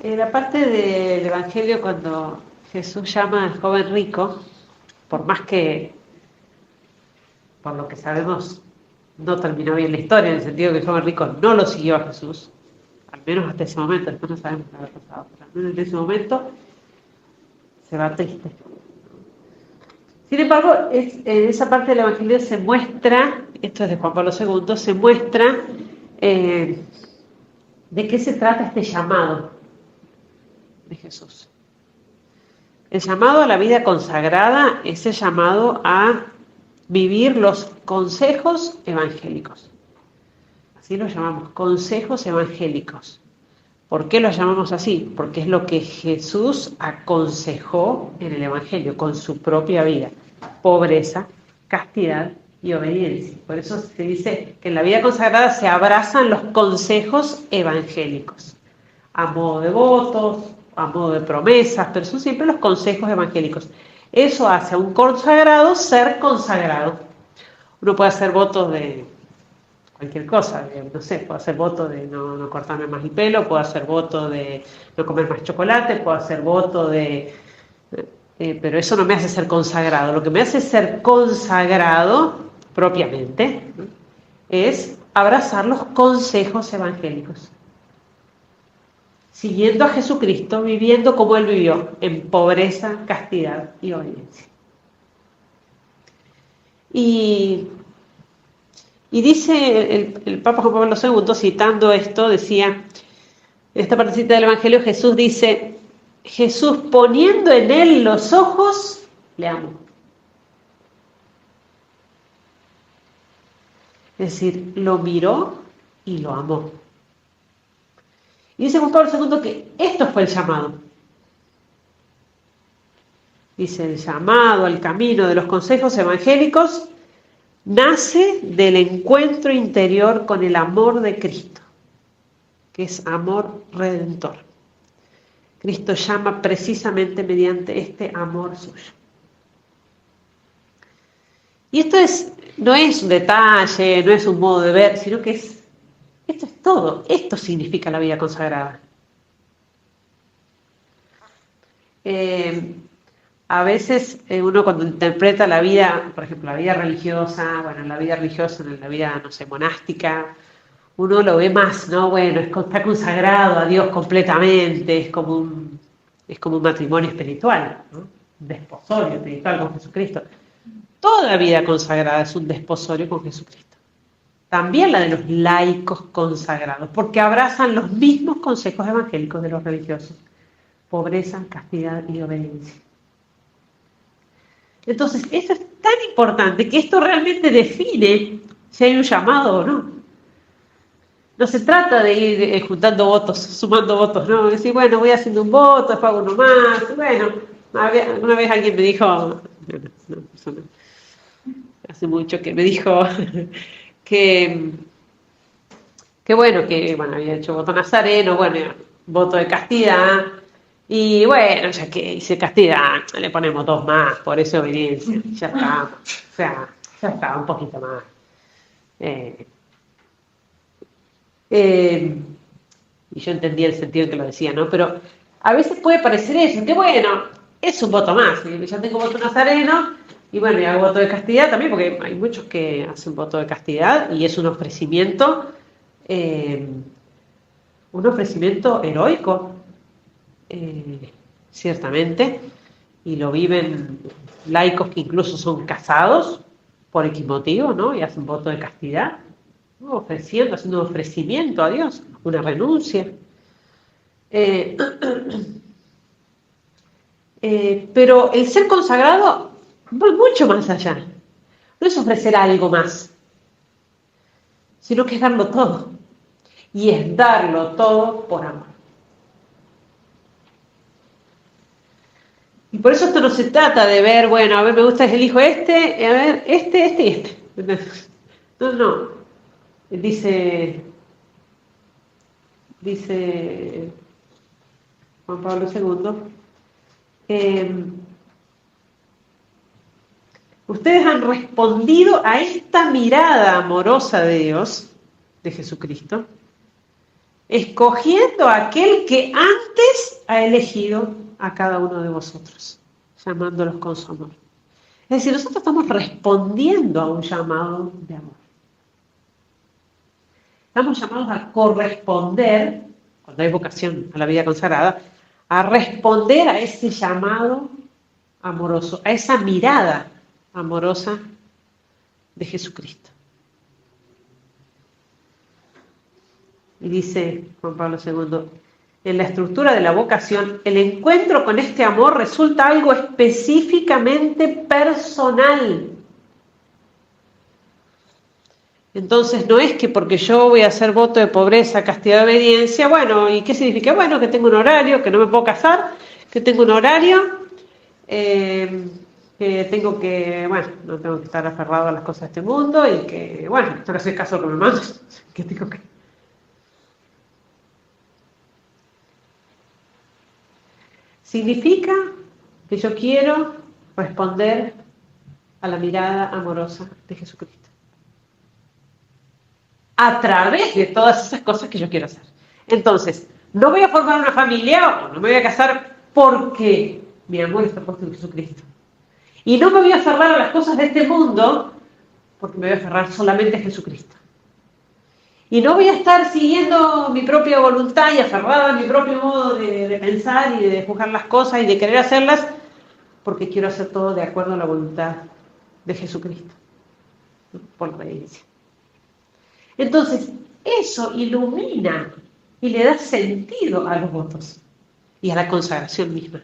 La parte del Evangelio cuando Jesús llama al joven rico, por más que, por lo que sabemos, no terminó bien la historia, en el sentido que el joven rico no lo siguió a Jesús, al menos hasta ese momento, después no sabemos qué habrá pasado, pero al menos en ese momento se va triste. Sin embargo, en esa parte del Evangelio se muestra, esto es de Juan Pablo II, se muestra de qué se trata este llamado de Jesús. El llamado a la vida consagrada es el llamado a vivir los consejos evangélicos. Así los llamamos, consejos evangélicos. ¿Por qué los llamamos así? Porque es lo que Jesús aconsejó en el Evangelio con su propia vida. Pobreza, castidad y obediencia. Por eso se dice que en la vida consagrada se abrazan los consejos evangélicos. A modo de votos, a modo de promesas, pero son siempre los consejos evangélicos. Eso hace a un consagrado ser consagrado. Uno puede hacer votos de cualquier cosa, no sé, puedo hacer voto de no cortarme más el pelo, puedo hacer voto de no comer más chocolate, puedo hacer voto de... pero eso no me hace ser consagrado. Lo que me hace ser consagrado propiamente, ¿no?, es abrazar los consejos evangélicos. Siguiendo a Jesucristo, viviendo como Él vivió, en pobreza, castidad y obediencia. Y dice el Papa Juan Pablo II, citando esto, decía, en esta partecita del Evangelio, Jesús dice, Jesús poniendo en él los ojos, le amó. Es decir, lo miró y lo amó. Y dice Juan Pablo II que esto fue el llamado. Dice, el llamado al camino de los consejos evangélicos nace del encuentro interior con el amor de Cristo, que es amor redentor. Cristo llama precisamente mediante este amor suyo. Y esto no es un detalle, no es un modo de ver, sino que esto es todo. Esto significa la vida consagrada. A veces uno cuando interpreta la vida, por ejemplo, la vida religiosa, la vida religiosa, en la vida, no sé, monástica, uno lo ve más, ¿no? Bueno, está consagrado a Dios completamente, es como un matrimonio espiritual, ¿no? Un desposorio espiritual con Jesucristo. Toda vida consagrada es un desposorio con Jesucristo. También la de los laicos consagrados, porque abrazan los mismos consejos evangélicos de los religiosos. Pobreza, castidad y obediencia. Entonces, esto es tan importante que esto realmente define si hay un llamado o no. No se trata de ir juntando votos, sumando votos, ¿no? Decir, bueno, voy haciendo un voto, después hago uno más. Bueno, una vez alguien me dijo, hace mucho que me dijo que había hecho voto nazareno, voto de castidad. Y bueno, ya que hice castidad, le ponemos 2 más, por eso obediencia. Ya está, o sea, ya está, un poquito más. Y yo entendía el sentido en que lo decía, ¿no? Pero a veces puede parecer eso, que bueno, es un voto más. Ya tengo voto nazareno, y y hago voto de castidad también, porque hay muchos que hacen voto de castidad, y es un ofrecimiento heroico. Ciertamente, y lo viven laicos que incluso son casados por X motivo, ¿no? Y hacen voto de castidad, ¿no? Haciendo un ofrecimiento a Dios, una renuncia. Pero el ser consagrado va mucho más allá. No es ofrecer algo más, sino que es darlo todo. Y es darlo todo por amor. Y por eso esto no se trata de ver, a ver, me gusta elijo este, a ver, este y este. No. Dice Juan Pablo II, ustedes han respondido a esta mirada amorosa de Dios, de Jesucristo, escogiendo a aquel que antes ha elegido a cada uno de vosotros, llamándolos con su amor. Es decir, nosotros estamos respondiendo a un llamado de amor. Estamos llamados a corresponder, cuando hay vocación a la vida consagrada, a responder a ese llamado amoroso, a esa mirada amorosa de Jesucristo. Y dice Juan Pablo II, en la estructura de la vocación, el encuentro con este amor resulta algo específicamente personal. Entonces no es que porque yo voy a hacer voto de pobreza, castidad, obediencia, bueno, ¿y qué significa? Bueno, que tengo un horario, que no me puedo casar, que tengo un horario, que tengo que, bueno, no tengo que estar aferrado a las cosas de este mundo y que, bueno, tengo que hacer caso a lo que me mandan, que tengo que... Significa que yo quiero responder a la mirada amorosa de Jesucristo. A través de todas esas cosas que yo quiero hacer. Entonces, no voy a formar una familia o no me voy a casar porque mi amor está puesto en Jesucristo. Y no me voy a aferrar a las cosas de este mundo porque me voy a aferrar solamente a Jesucristo. Y no voy a estar siguiendo mi propia voluntad y aferrada a mi propio modo de pensar y de juzgar las cosas y de querer hacerlas porque quiero hacer todo de acuerdo a la voluntad de Jesucristo. Por la obediencia. Entonces, eso ilumina y le da sentido a los votos y a la consagración misma.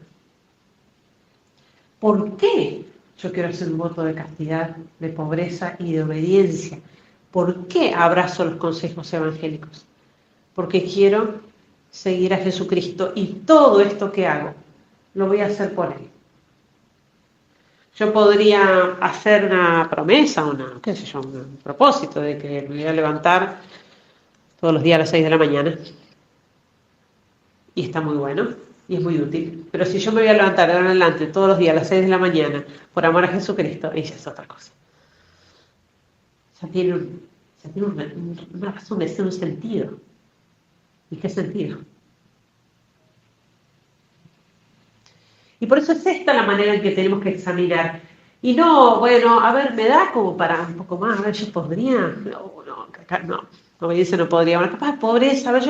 ¿Por qué yo quiero hacer un voto de castidad, de pobreza y de obediencia? ¿Por qué abrazo los consejos evangélicos? Porque quiero seguir a Jesucristo y todo esto que hago lo voy a hacer por Él. Yo podría hacer una promesa, un propósito de que me voy a levantar todos los días a las 6 de la mañana. Y está muy bueno y es muy útil. Pero si yo me voy a levantar de ahora en adelante todos los días a las 6 de la mañana por amor a Jesucristo, ella es otra cosa. Ya tiene una razón de ser, un sentido. ¿Y qué sentido? Y por eso es esta la manera en que tenemos que examinar. Y no, bueno, a ver, me da como para un poco más, a ver, yo podría, no, obediencia no podría, bueno, capaz pobreza, a ver,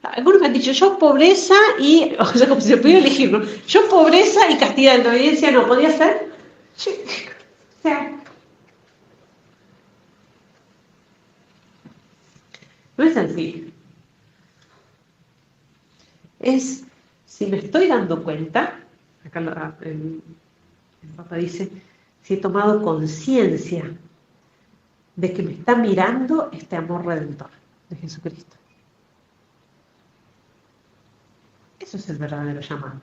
algunos me han dicho, yo pobreza y, o sea, como si se pudiera elegir, ¿no? Yo pobreza y castidad de obediencia no, ¿podría ser? Sí, o sea, no es así. Es, si me estoy dando cuenta, acá el Papa dice, si he tomado conciencia de que me está mirando este amor redentor de Jesucristo. Eso es el verdadero llamado.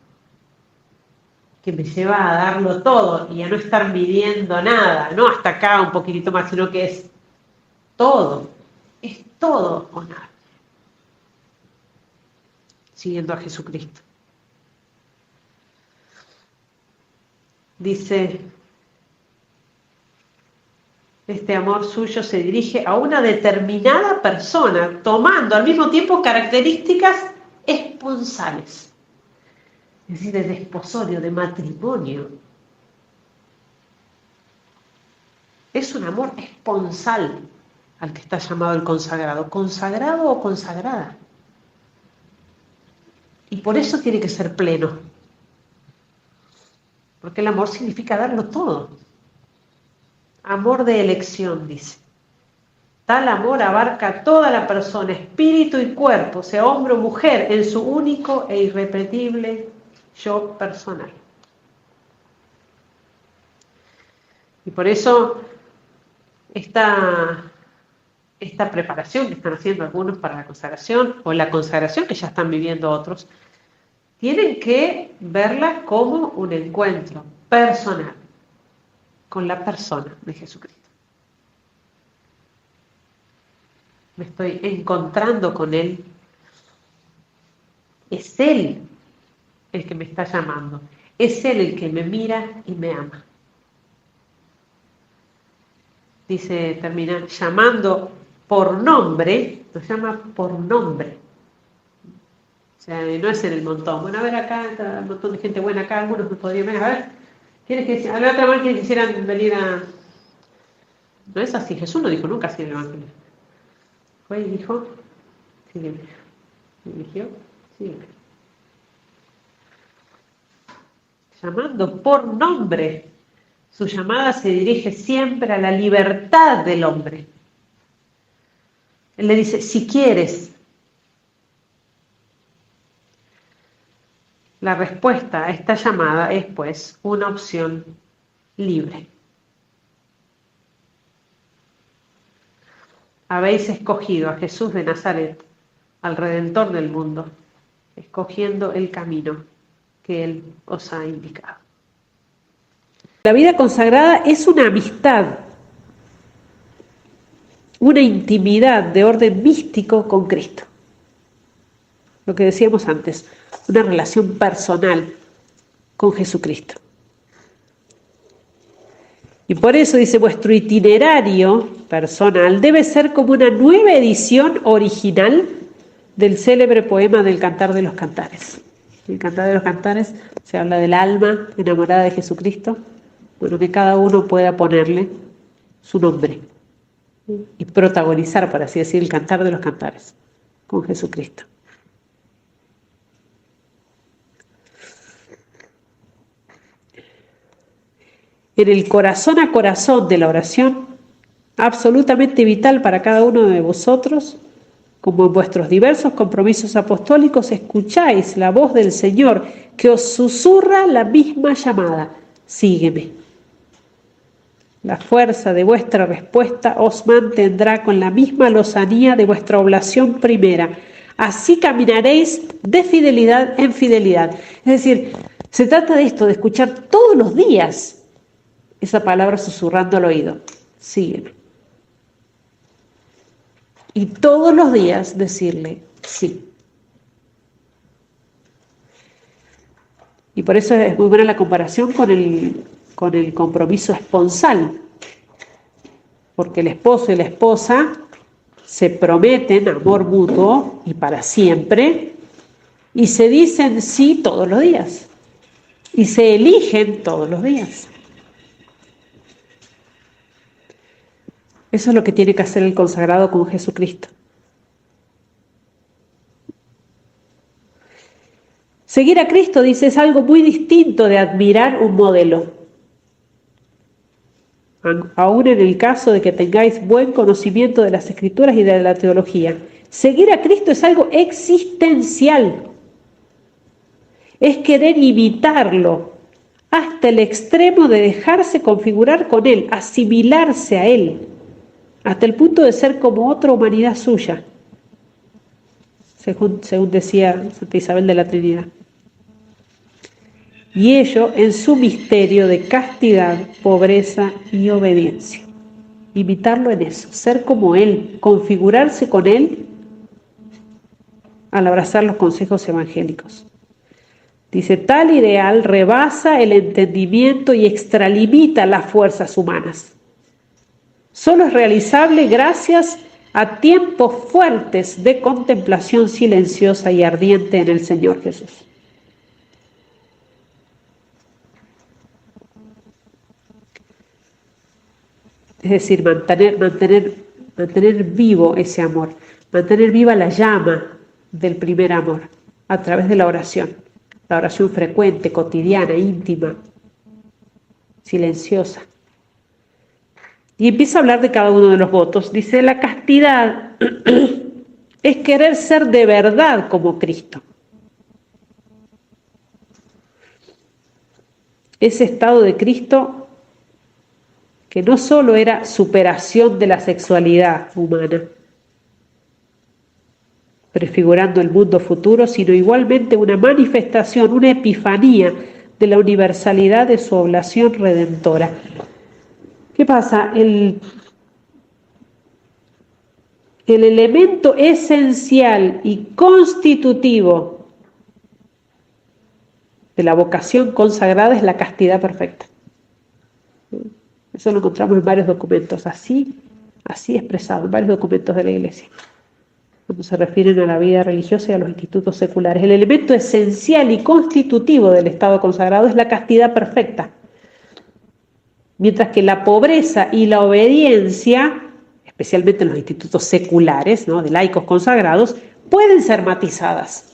Que me lleva a darlo todo y a no estar midiendo nada, no hasta acá un poquitito más, sino que es todo o nada. Siguiendo a Jesucristo. Dice, este amor suyo se dirige a una determinada persona, tomando al mismo tiempo características esponsales, es decir, de desposorio, de matrimonio. Es un amor esponsal al que está llamado el consagrado, consagrado o consagrada. Y por eso tiene que ser pleno, porque el amor significa darlo todo. Amor de elección, dice. Tal amor abarca a toda la persona, espíritu y cuerpo, sea hombre o mujer, en su único e irrepetible yo personal. Y por eso esta preparación que están haciendo algunos para la consagración, o la consagración que ya están viviendo otros, tienen que verla como un encuentro personal con la persona de Jesucristo. Me estoy encontrando con Él. Es Él el que me está llamando. Es Él el que me mira y me ama. Dice, termina llamando por nombre, nos llama por nombre. O sea, no es en el montón. Bueno, a ver acá, está un montón de gente buena acá, algunos me podrían ver. A ver, a ver otra vez que quisieran venir a... No es así, Jesús no dijo nunca así en el Evangelio. Fue y dijo, sígueme. Eligió, sígueme. Llamando por nombre. Su llamada se dirige siempre a la libertad del hombre. Él le dice, si quieres. La respuesta a esta llamada es, pues, una opción libre. Habéis escogido a Jesús de Nazaret, al Redentor del mundo, escogiendo el camino que Él os ha indicado. La vida consagrada es una amistad, una intimidad de orden místico con Cristo. Lo que decíamos antes, una relación personal con Jesucristo. Y por eso dice, vuestro itinerario personal debe ser como una nueva edición original del célebre poema del Cantar de los Cantares. En el Cantar de los Cantares se habla del alma enamorada de Jesucristo. Bueno, que cada uno pueda ponerle su nombre y protagonizar, por así decir, el Cantar de los Cantares con Jesucristo. En el corazón a corazón de la oración, absolutamente vital para cada uno de vosotros, como en vuestros diversos compromisos apostólicos, escucháis la voz del Señor que os susurra la misma llamada, sígueme. La fuerza de vuestra respuesta os mantendrá con la misma lozanía de vuestra oblación primera. Así caminaréis de fidelidad en fidelidad. Es decir, se trata de esto, de escuchar todos los días esa palabra susurrando al oído, sígueme. Y todos los días decirle sí. Y por eso es muy buena la comparación con el compromiso esponsal. Porque el esposo y la esposa se prometen amor mutuo y para siempre y se dicen sí todos los días. Y se eligen todos los días. Eso es lo que tiene que hacer el consagrado con Jesucristo. Seguir a Cristo, dice, es algo muy distinto de admirar un modelo. Aún en el caso de que tengáis buen conocimiento de las Escrituras y de la teología. Seguir a Cristo es algo existencial. Es querer imitarlo hasta el extremo de dejarse configurar con Él, asimilarse a Él, hasta el punto de ser como otra humanidad suya, según decía Santa Isabel de la Trinidad. Y ello en su misterio de castidad, pobreza y obediencia. Imitarlo en eso, ser como Él, configurarse con Él al abrazar los consejos evangélicos. Dice, tal ideal rebasa el entendimiento y extralimita las fuerzas humanas. Solo es realizable gracias a tiempos fuertes de contemplación silenciosa y ardiente en el Señor Jesús. Es decir, mantener vivo ese amor, mantener viva la llama del primer amor a través de la oración frecuente, cotidiana, íntima, silenciosa. Y empieza a hablar de cada uno de los votos. Dice, la castidad es querer ser de verdad como Cristo. Ese estado de Cristo que no solo era superación de la sexualidad humana, prefigurando el mundo futuro, sino igualmente una manifestación, una epifanía de la universalidad de su oblación redentora. ¿Qué pasa? El elemento esencial y constitutivo de la vocación consagrada es la castidad perfecta. Eso lo encontramos en varios documentos, así expresado, en varios documentos de la Iglesia. cuando se refieren a la vida religiosa y a los institutos seculares. El elemento esencial y constitutivo del estado consagrado es la castidad perfecta, mientras que la pobreza y la obediencia, especialmente en los institutos seculares, ¿no?, de laicos consagrados, pueden ser matizadas.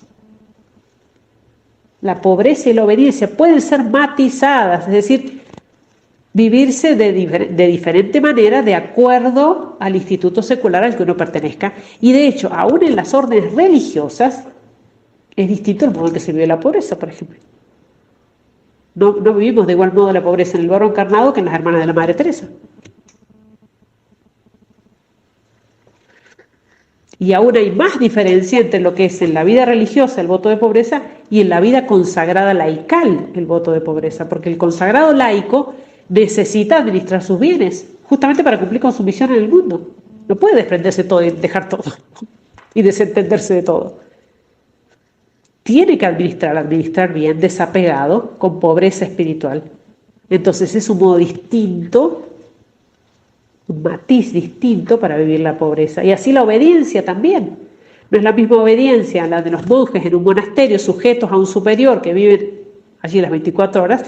La pobreza y la obediencia pueden ser matizadas, es decir, vivirse de diferente manera de acuerdo al instituto secular al que uno pertenezca. Y de hecho, aún en las órdenes religiosas, es distinto el modo en que se vive la pobreza, por ejemplo. No vivimos de igual modo la pobreza en el barro encarnado que en las hermanas de la Madre Teresa. Y aún hay más diferencia entre lo que es en la vida religiosa el voto de pobreza y en la vida consagrada laical el voto de pobreza, porque el consagrado laico necesita administrar sus bienes, justamente para cumplir con su misión en el mundo. No puede desprenderse todo y dejar todo y desentenderse de todo. Tiene que administrar bien, desapegado, con pobreza espiritual. Entonces es un modo distinto, un matiz distinto para vivir la pobreza. Y así la obediencia también. No es la misma obediencia la de los monjes en un monasterio sujetos a un superior que viven allí las 24 horas,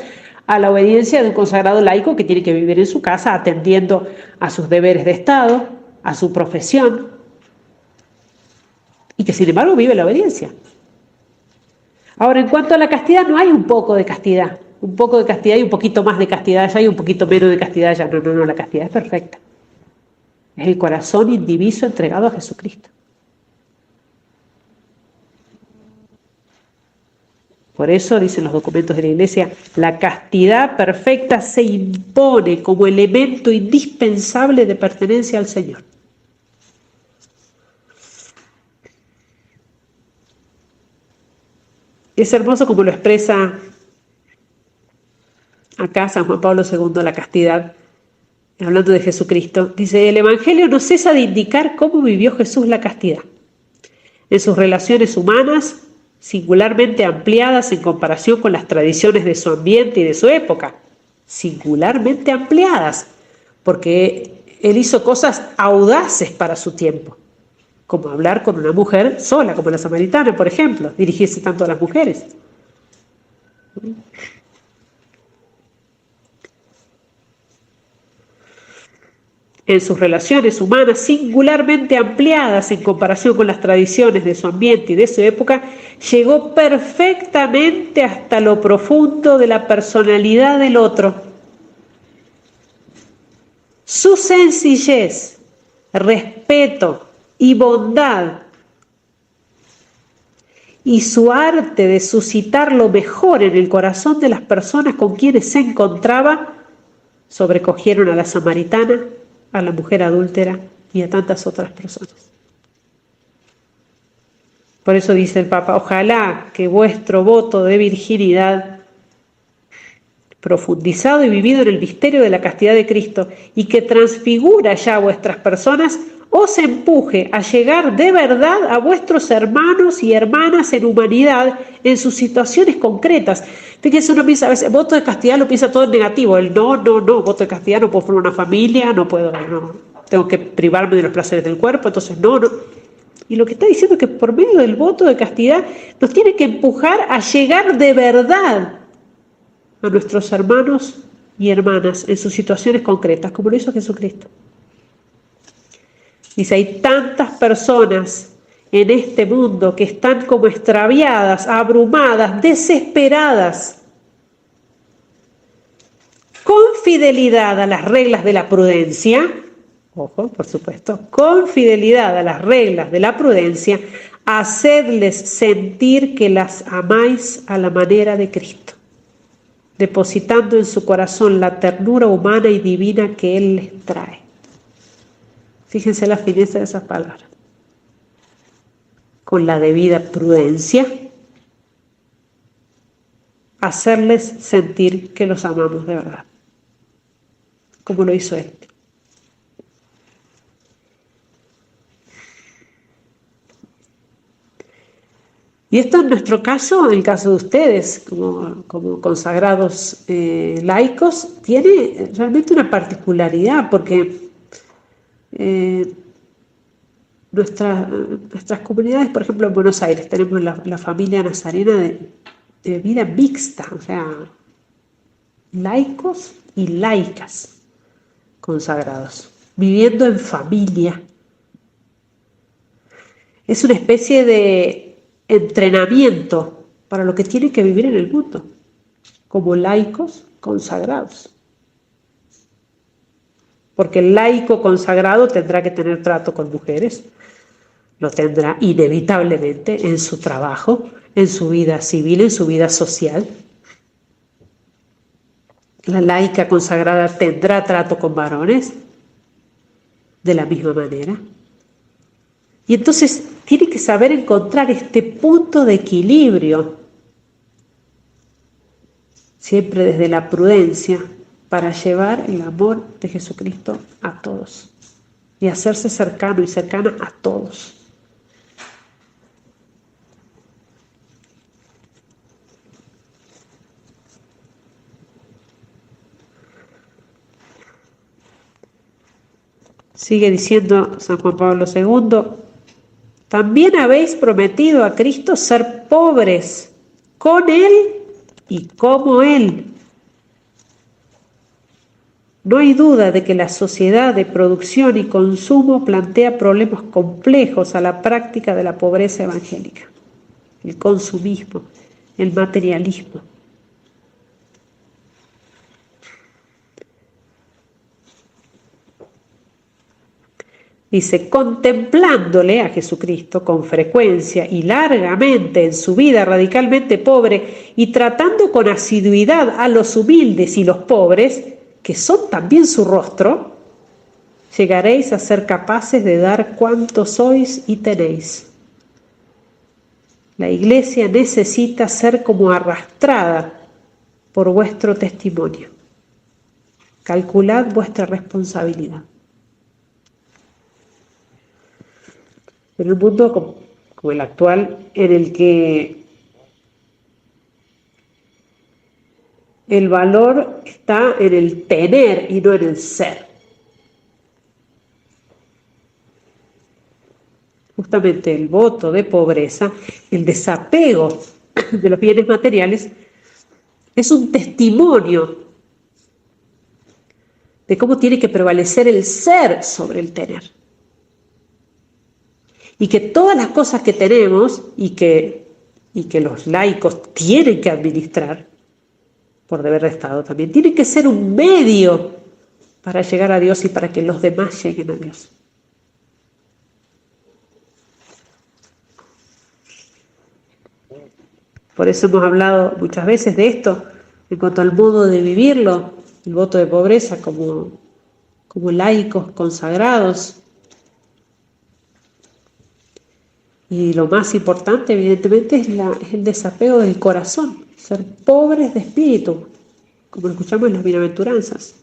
a la obediencia de un consagrado laico que tiene que vivir en su casa atendiendo a sus deberes de Estado, a su profesión, y que sin embargo vive la obediencia. Ahora, en cuanto a la castidad, no hay un poco de castidad. Un poco de castidad y un poquito más de castidad allá y un poquito menos de castidad allá. No, la castidad es perfecta. Es el corazón indiviso entregado a Jesucristo. Por eso, dicen los documentos de la Iglesia, la castidad perfecta se impone como elemento indispensable de pertenencia al Señor. Es hermoso como lo expresa acá San Juan Pablo II, la castidad, hablando de Jesucristo. Dice, el Evangelio no cesa de indicar cómo vivió Jesús la castidad. En sus relaciones humanas, singularmente ampliadas en comparación con las tradiciones de su ambiente y de su época. Singularmente ampliadas, porque él hizo cosas audaces para su tiempo, como hablar con una mujer sola, como la samaritana, por ejemplo, dirigirse tanto a las mujeres. En sus relaciones humanas singularmente ampliadas en comparación con las tradiciones de su ambiente y de su época, llegó perfectamente hasta lo profundo de la personalidad del otro. Su sencillez, respeto y bondad y su arte de suscitar lo mejor en el corazón de las personas con quienes se encontraba, sobrecogieron a la samaritana, a la mujer adúltera y a tantas otras personas. Por eso dice el Papa, ojalá que vuestro voto de virginidad, profundizado y vivido en el misterio de la castidad de Cristo y que transfigura ya vuestras personas, os empuje a llegar de verdad a vuestros hermanos y hermanas en humanidad en sus situaciones concretas. Fíjense, uno piensa, a veces, voto de castidad lo piensa todo en negativo, el no, voto de castidad, no puedo formar una familia, no, tengo que privarme de los placeres del cuerpo, entonces no. Y lo que está diciendo es que por medio del voto de castidad nos tiene que empujar a llegar de verdad a nuestros hermanos y hermanas en sus situaciones concretas, como lo hizo Jesucristo. Dice, hay tantas personas en este mundo que están como extraviadas, abrumadas, desesperadas, con fidelidad a las reglas de la prudencia, ojo, por supuesto, con fidelidad a las reglas de la prudencia, hacedles sentir que las amáis a la manera de Cristo, depositando en su corazón la ternura humana y divina que Él les trae. Fíjense la fineza de esas palabras. Con la debida prudencia, hacerles sentir que los amamos de verdad, como lo hizo Él. Y esto en nuestro caso, en el caso de ustedes, como consagrados laicos, tiene realmente una particularidad, porque nuestras comunidades, por ejemplo, en Buenos Aires, tenemos la familia nazarena de vida mixta, o sea, laicos y laicas consagrados, viviendo en familia. Es una especie de entrenamiento para lo que tienen que vivir en el mundo, como laicos consagrados. Porque el laico consagrado tendrá que tener trato con mujeres, lo tendrá inevitablemente en su trabajo, en su vida civil, en su vida social. La laica consagrada tendrá trato con varones de la misma manera. Y entonces tiene que saber encontrar este punto de equilibrio, siempre desde la prudencia, para llevar el amor de Jesucristo a todos y hacerse cercano y cercana a todos. Sigue diciendo San Juan Pablo II, también habéis prometido a Cristo ser pobres con Él y como Él. No hay duda de que la sociedad de producción y consumo plantea problemas complejos a la práctica de la pobreza evangélica, el consumismo, el materialismo. Dice, contemplándole a Jesucristo con frecuencia y largamente en su vida radicalmente pobre y tratando con asiduidad a los humildes y los pobres, que son también su rostro, llegaréis a ser capaces de dar cuanto sois y tenéis. La Iglesia necesita ser como arrastrada por vuestro testimonio. Calculad vuestra responsabilidad. En un mundo como el actual, en el que el valor está en el tener y no en el ser. Justamente el voto de pobreza, el desapego de los bienes materiales, es un testimonio de cómo tiene que prevalecer el ser sobre el tener. Y que todas las cosas que tenemos y que los laicos tienen que administrar, por deber de Estado también, tienen que ser un medio para llegar a Dios y para que los demás lleguen a Dios. Por eso hemos hablado muchas veces de esto, en cuanto al modo de vivirlo, el voto de pobreza como laicos consagrados. Y lo más importante, evidentemente, es el desapego del corazón, ser pobres de espíritu, como escuchamos en las bienaventuranzas.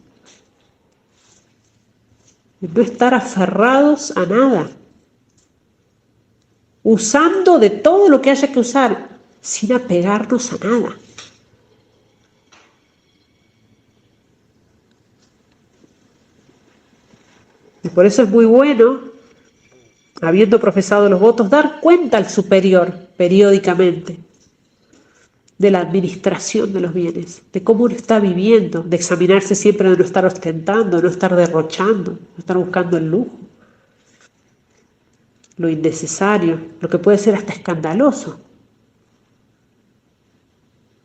No estar aferrados a nada, usando de todo lo que haya que usar, sin apegarnos a nada. Y por eso es muy bueno, habiendo profesado los votos, dar cuenta al superior periódicamente de la administración de los bienes, de cómo uno está viviendo, de examinarse siempre, de no estar ostentando, de no estar derrochando, de no estar buscando el lujo, lo innecesario, lo que puede ser hasta escandaloso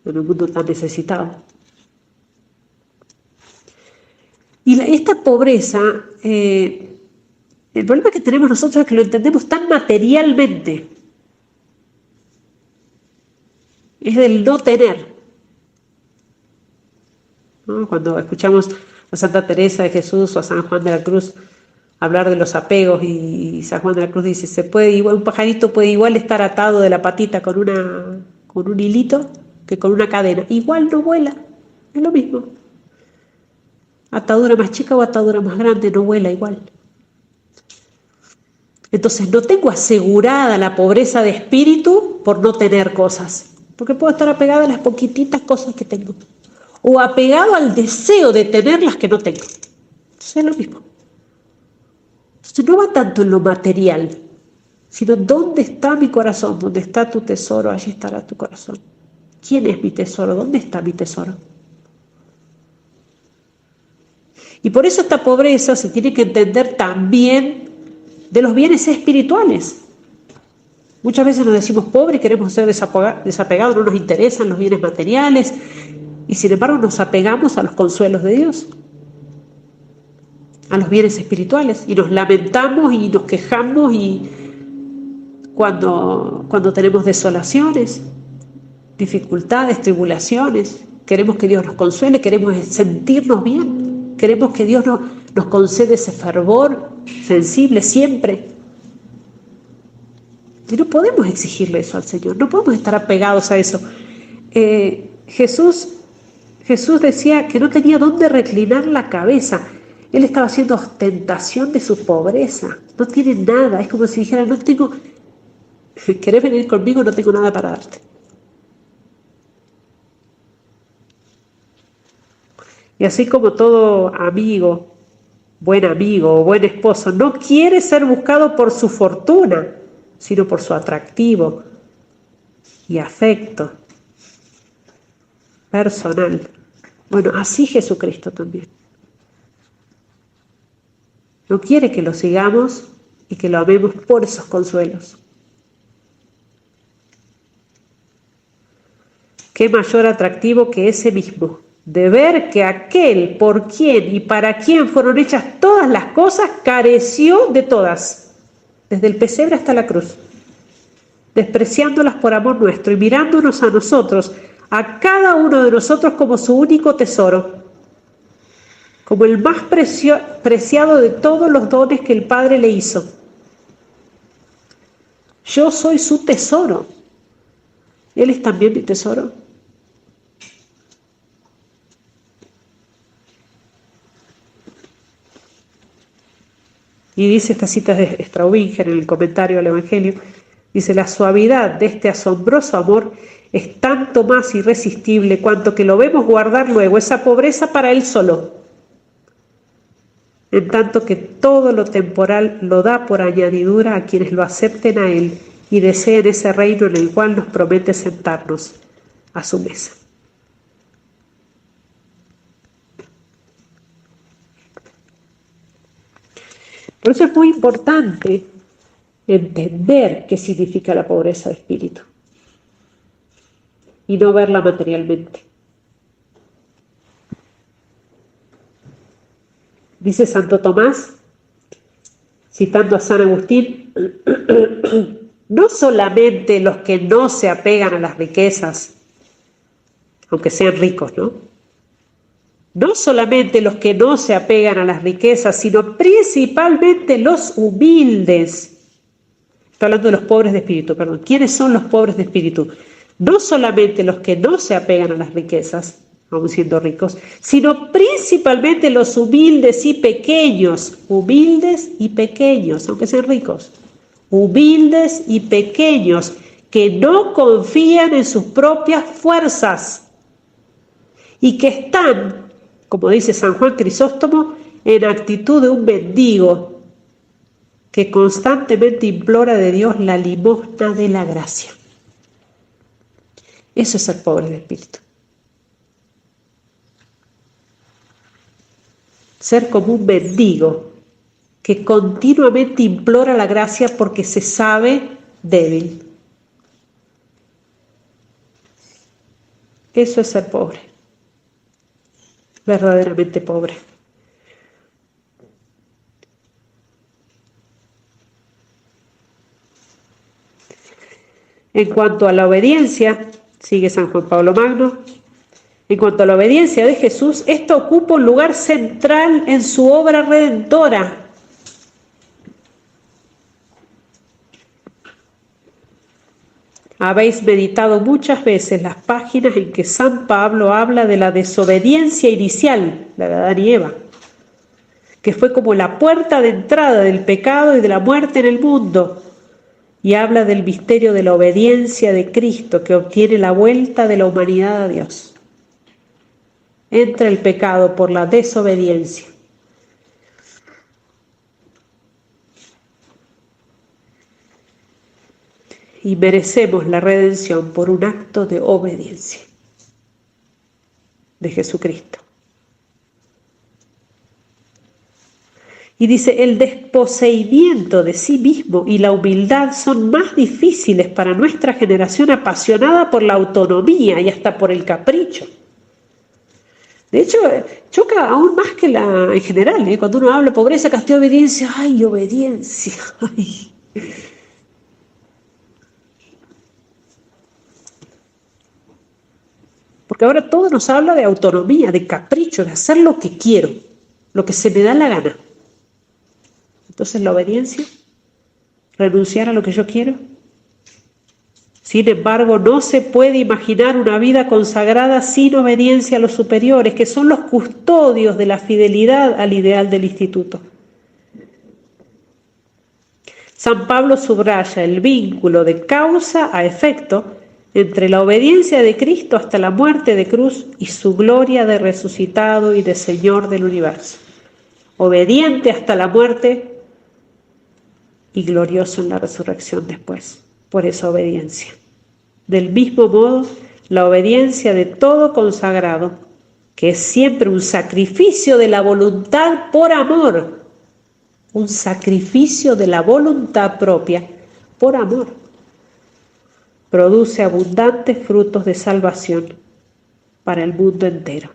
en un mundo tan necesitado. Y esta pobreza, el problema que tenemos nosotros es que lo entendemos tan materialmente. Es del no tener. ¿No? Cuando escuchamos a Santa Teresa de Jesús o a San Juan de la Cruz hablar de los apegos y San Juan de la Cruz dice, un pajarito puede igual estar atado de la patita con un hilito que con una cadena. Igual no vuela, es lo mismo. Atadura más chica o atadura más grande, no vuela igual. Entonces no tengo asegurada la pobreza de espíritu por no tener cosas, porque puedo estar apegada a las poquititas cosas que tengo, o apegado al deseo de tener las que no tengo. Entonces es lo mismo. Entonces no va tanto en lo material, sino ¿dónde está mi corazón? Donde está tu tesoro, allí estará tu corazón. ¿Quién es mi tesoro? ¿Dónde está mi tesoro? Y por eso esta pobreza se tiene que entender también de los bienes espirituales. Muchas veces nos decimos pobres, queremos ser desapegados, no nos interesan los bienes materiales, y sin embargo nos apegamos a los consuelos de Dios, a los bienes espirituales, y nos lamentamos y nos quejamos y cuando tenemos desolaciones, dificultades, tribulaciones, queremos que Dios nos consuele, queremos sentirnos bien, queremos que Dios nos concede ese fervor sensible siempre. Y no podemos exigirle eso al Señor, no podemos estar apegados a eso. Jesús decía que no tenía dónde reclinar la cabeza. Él estaba haciendo ostentación de su pobreza. No tiene nada. Es como si dijera, ¿querés venir conmigo? No tengo nada para darte. Y así como todo amigo o buen esposo, no quiere ser buscado por su fortuna, sino por su atractivo y afecto personal. Bueno, así Jesucristo también. No quiere que lo sigamos y que lo amemos por esos consuelos. ¿Qué mayor atractivo que ese mismo? De ver que aquel por quien y para quien fueron hechas todas las cosas careció de todas, desde el pesebre hasta la cruz, despreciándolas por amor nuestro y mirándonos a nosotros, a cada uno de nosotros como su único tesoro, como el más preciado de todos los dones que el Padre le hizo. Yo soy su tesoro. Él es también mi tesoro. Y dice esta cita de Straubinger en el comentario al Evangelio, dice, la suavidad de este asombroso amor es tanto más irresistible cuanto que lo vemos guardar luego esa pobreza para él solo, en tanto que todo lo temporal lo da por añadidura a quienes lo acepten a él y deseen ese reino en el cual nos promete sentarnos a su mesa. Por eso es muy importante entender qué significa la pobreza de espíritu y no verla materialmente. Dice Santo Tomás, citando a San Agustín, no solamente los que no se apegan a las riquezas, aunque sean ricos, ¿no? No solamente los que no se apegan a las riquezas, sino principalmente los humildes. Estoy hablando de los pobres de espíritu, perdón. ¿Quiénes son los pobres de espíritu? No solamente los que no se apegan a las riquezas, aun siendo ricos, sino principalmente los humildes y pequeños, aunque sean ricos, humildes y pequeños, que no confían en sus propias fuerzas y que están, como dice San Juan Crisóstomo, en actitud de un mendigo que constantemente implora de Dios la limosna de la gracia. Eso es ser pobre de espíritu. Ser como un mendigo que continuamente implora la gracia porque se sabe débil. Eso es ser pobre. Verdaderamente pobre. En cuanto a la obediencia, sigue San Juan Pablo Magno, en cuanto a la obediencia de Jesús, esta ocupa un lugar central en su obra redentora. Habéis meditado muchas veces las páginas en que San Pablo habla de la desobediencia inicial, la de Adán y Eva, que fue como la puerta de entrada del pecado y de la muerte en el mundo, y habla del misterio de la obediencia de Cristo que obtiene la vuelta de la humanidad a Dios. Entra el pecado por la desobediencia. y merecemos la redención por un acto de obediencia de Jesucristo. Y dice, el desposeimiento de sí mismo y la humildad son más difíciles para nuestra generación apasionada por la autonomía y hasta por el capricho. De hecho, choca aún más que en general, ¿eh? Cuando uno habla de pobreza, castidad, obediencia, ¡ay, obediencia! ¡Ay! Porque ahora todo nos habla de autonomía, de capricho, de hacer lo que quiero, lo que se me da la gana. Entonces la obediencia, renunciar a lo que yo quiero. Sin embargo, no se puede imaginar una vida consagrada sin obediencia a los superiores, que son los custodios de la fidelidad al ideal del instituto. San Pablo subraya el vínculo de causa a efecto entre la obediencia de Cristo hasta la muerte de cruz y su gloria de resucitado y de Señor del universo. Obediente hasta la muerte y glorioso en la resurrección después, por esa obediencia. Del mismo modo, la obediencia de todo consagrado, que es siempre un sacrificio de la voluntad por amor, un sacrificio de la voluntad propia por amor, produce abundantes frutos de salvación para el mundo entero.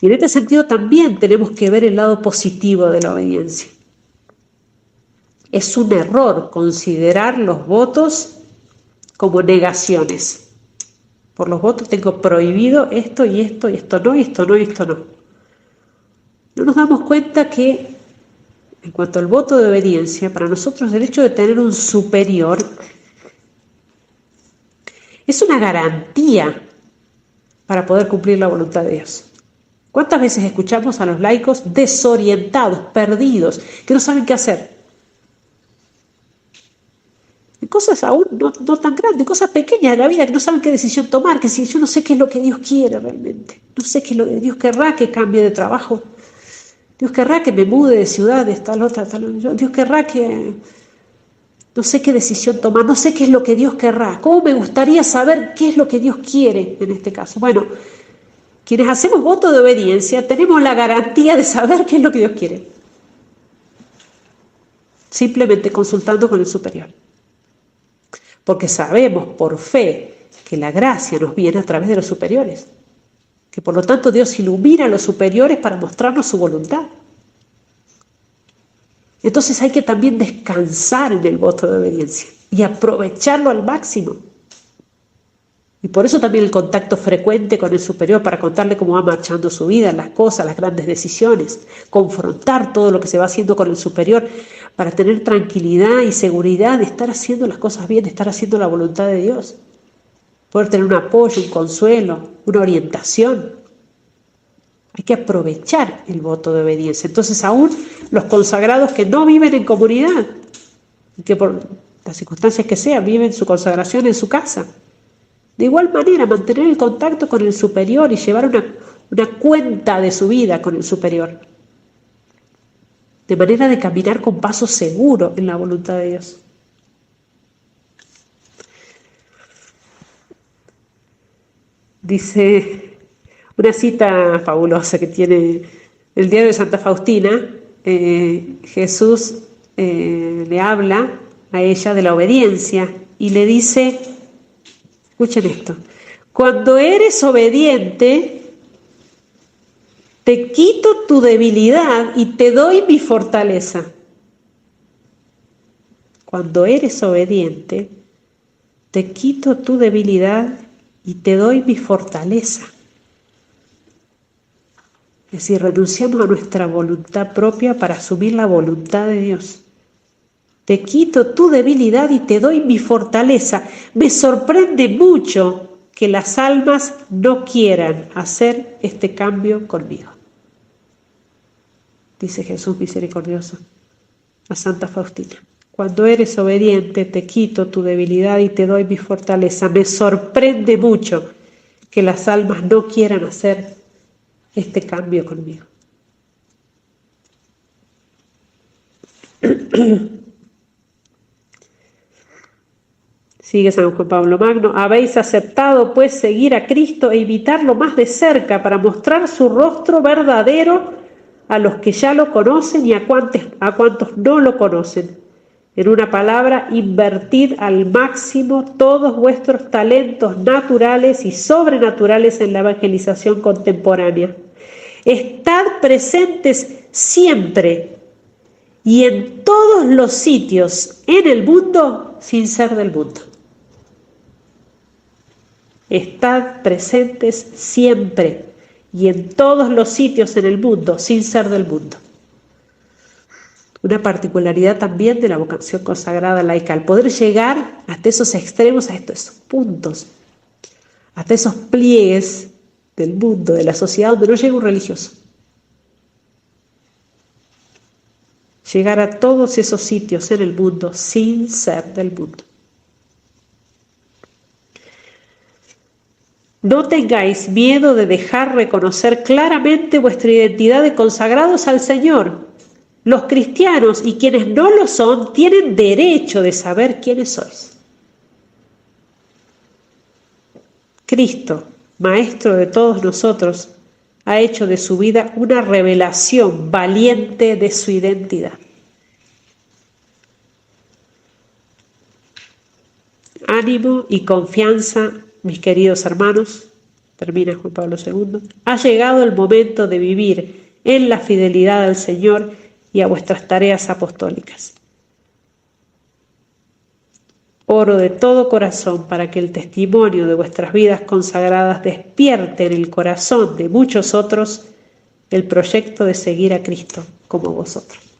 Y en este sentido también tenemos que ver el lado positivo de la obediencia. Es un error considerar los votos como negaciones. Por los votos tengo prohibido esto y esto y esto no, y esto no y esto no. No nos damos cuenta que en cuanto al voto de obediencia, para nosotros el hecho de tener un superior es una garantía para poder cumplir la voluntad de Dios. ¿Cuántas veces escuchamos a los laicos desorientados, perdidos, que no saben qué hacer? En cosas aún no tan grandes, cosas pequeñas de la vida, que no saben qué decisión tomar, que si yo no sé qué es lo que Dios quiere realmente, no sé qué es lo que Dios querrá que cambie de trabajo, Dios querrá que me mude de ciudad, de tal otra, Dios querrá que... No sé qué decisión tomar, no sé qué es lo que Dios querrá, cómo me gustaría saber qué es lo que Dios quiere en este caso. Bueno, quienes hacemos voto de obediencia tenemos la garantía de saber qué es lo que Dios quiere. Simplemente consultando con el superior. Porque sabemos por fe que la gracia nos viene a través de los superiores. Que por lo tanto Dios ilumina a los superiores para mostrarnos su voluntad. Entonces hay que también descansar en el voto de obediencia y aprovecharlo al máximo. Y por eso también el contacto frecuente con el superior para contarle cómo va marchando su vida, las cosas, las grandes decisiones, confrontar todo lo que se va haciendo con el superior para tener tranquilidad y seguridad de estar haciendo las cosas bien, de estar haciendo la voluntad de Dios. Poder tener un apoyo, un consuelo, una orientación. Hay que aprovechar el voto de obediencia. Entonces aún los consagrados que no viven en comunidad, que por las circunstancias que sean, viven su consagración en su casa, de igual manera, mantener el contacto con el superior y llevar una cuenta de su vida con el superior. De manera de caminar con paso seguro en la voluntad de Dios. Dice una cita fabulosa que tiene el diario de Santa Faustina. Jesús le habla a ella de la obediencia y le dice... Escuchen esto. Cuando eres obediente, te quito tu debilidad y te doy mi fortaleza. Cuando eres obediente, te quito tu debilidad y te doy mi fortaleza. Es decir, renunciamos a nuestra voluntad propia para asumir la voluntad de Dios. Te quito tu debilidad y te doy mi fortaleza. Me sorprende mucho que las almas no quieran hacer este cambio conmigo. Dice Jesús misericordioso a Santa Faustina. Cuando eres obediente, te quito tu debilidad y te doy mi fortaleza. Me sorprende mucho que las almas no quieran hacer este cambio conmigo. Sigue San Juan Pablo Magno: habéis aceptado pues seguir a Cristo e imitarlo más de cerca para mostrar su rostro verdadero a los que ya lo conocen y a cuantos no lo conocen. En una palabra, invertid al máximo todos vuestros talentos naturales y sobrenaturales en la evangelización contemporánea. Estad presentes siempre y en todos los sitios en el mundo sin ser del mundo. Estad presentes siempre y en todos los sitios en el mundo sin ser del mundo. Una particularidad también de la vocación consagrada laica, al poder llegar hasta esos extremos, hasta esos puntos, hasta esos pliegues del mundo, de la sociedad donde no llega un religioso. Llegar a todos esos sitios en el mundo sin ser del mundo. No tengáis miedo de dejar reconocer claramente vuestra identidad de consagrados al Señor. Los cristianos y quienes no lo son tienen derecho de saber quiénes sois. Cristo, Maestro de todos nosotros, ha hecho de su vida una revelación valiente de su identidad. Ánimo y confianza, mis queridos hermanos, termina Juan Pablo II, ha llegado el momento de vivir en la fidelidad al Señor y a vuestras tareas apostólicas. Oro de todo corazón para que el testimonio de vuestras vidas consagradas despierte en el corazón de muchos otros el proyecto de seguir a Cristo como vosotros.